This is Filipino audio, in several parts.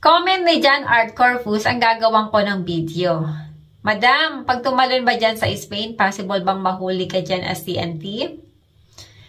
Comment ni John Art Corpus ang gagawin ko ng video. Madam, pag tumalon ba dyan sa Spain, possible bang mahuli ka dyan as TNT?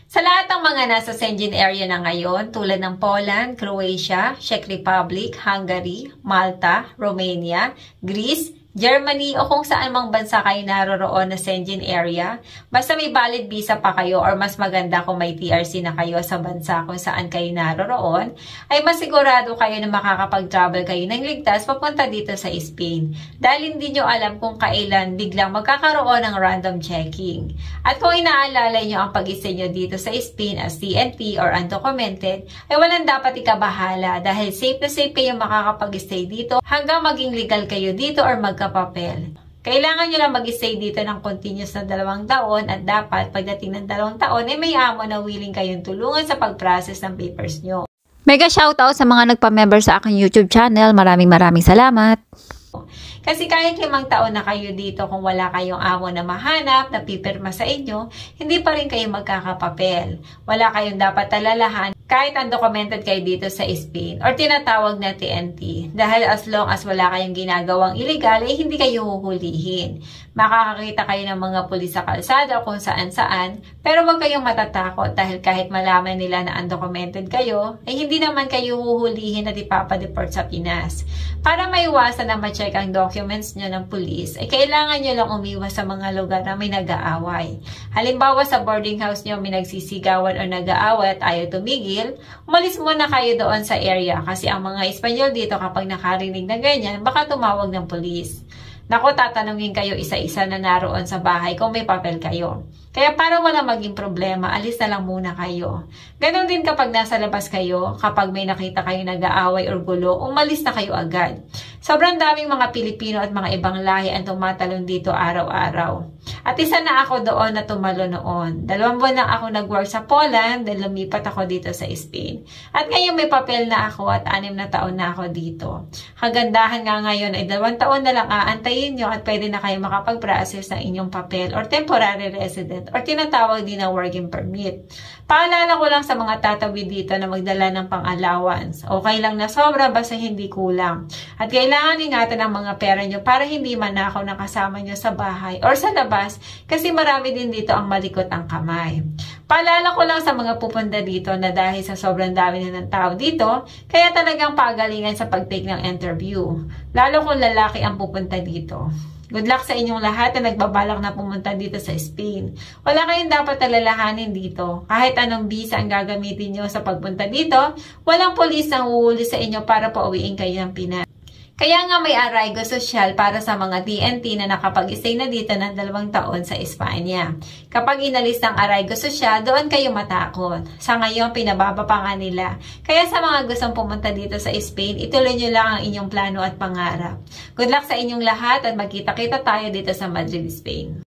Sa lahat ng mga nasa Schengen area na ngayon, tulad ng Poland, Croatia, Czech Republic, Hungary, Malta, Romania, Greece, Germany o kung saan mang bansa kayo naroroon na Schengen area, basta may valid visa pa kayo or mas maganda kung may TRC na kayo sa bansa kung saan kayo naroroon, ay masigurado kayo na makakapag-travel kayo ng ligtas papunta dito sa Spain. Dahil hindi nyo alam kung kailan biglang magkakaroon ng random checking. At kung inaalala nyo ang pag-stay nyo dito sa Spain as TNT or undocumented, ay walang dapat ikabahala dahil safe na safe kayo makakapag-stay dito hanggang maging legal kayo dito or magkapapel. Kailangan nyo lang mag-stay dito ng continuous na 2 taon at dapat pagdating ng 2 taon ay may amo na willing kayong tulungan sa pag-process ng papers nyo. Mega shoutout sa mga nagpa-member sa aking YouTube channel. Maraming salamat. Kasi kahit 5 taon na kayo dito, kung wala kayong amo na mahanap, na pipirma sa inyo, hindi pa rin kayo magkakapapel. Wala kayong dapat alalahan kahit undocumented kayo dito sa Spain or tinatawag na TNT. Dahil as long as wala kayong ginagawang illegal, ay hindi kayo huhulihin. Makakakita kayo ng mga pulis sa kalsada o kung saan-saan, pero huwag kayong matatakot dahil kahit malaman nila na undocumented kayo, ay hindi naman kayo huhulihin at ipapadeport sa Pinas. Para maiwasan na ma-check ang documents nyo ng pulis, ay kailangan nyo lang umiwas sa mga lugar na may nag-aaway. Halimbawa sa boarding house nyo may nagsisigawan o nag-aaway at ayaw tumigil, umalis muna kayo doon sa area kasi ang mga Espanyol dito kapag nakarinig na ganyan, baka tumawag ng pulis. Naku, tatanungin kayo isa-isa na naroon sa bahay kung may papel kayo. Kaya para wala maging problema, alis na lang muna kayo. Ganon din kapag nasa labas kayo, kapag may nakita kayo nag-aaway or gulo, umalis na kayo agad. Sobrang daming mga Pilipino at mga ibang lahi ang tumatalon dito araw-araw. At isa na ako doon na tumalo noon. 2 buwan lang ako nag-work sa Poland dahil lumipat ako dito sa Spain. At ngayon may papel na ako at 6 na taon na ako dito. Kagandahan nga ngayon ay 2 taon na lang aantayin nyo at pwede na kayo makapag-process ng inyong papel or temporary resident or tinatawag din na working permit. Paalala ko lang sa mga tatawid dito na magdala ng pang-allowance. Okay lang na sobra basta hindi kulang. At kailangan ingatan ang mga pera nyo para hindi manakaw na kasama nyo sa bahay or sa labas kasi marami din dito ang malikot ang kamay. Paalala ko lang sa mga pupunta dito na dahil sa sobrang dami na ng tao dito, kaya talagang pagalingan sa pag-take ng interview. Lalo kung lalaki ang pupunta dito. Good luck sa inyong lahat na nagbabalak na pumunta dito sa Spain. Wala kayong dapat alalahanin dito. Kahit anong visa ang gagamitin nyo sa pagpunta dito, walang polis ang uuwi sa inyo para pauwiin kayo ng Pinas. Kaya nga may arraigo sosyal para sa mga TNT na nakapag-stay na dito ng 2 taon sa Espanya. Kapag inalis ng arraigo sosyal, doon kayo matakot. Sa ngayon, pinababa pa nga nila. Kaya sa mga gustong pumunta dito sa Spain, ituloy nyo lang ang inyong plano at pangarap. Good luck sa inyong lahat at magkita-kita tayo dito sa Madrid, Spain.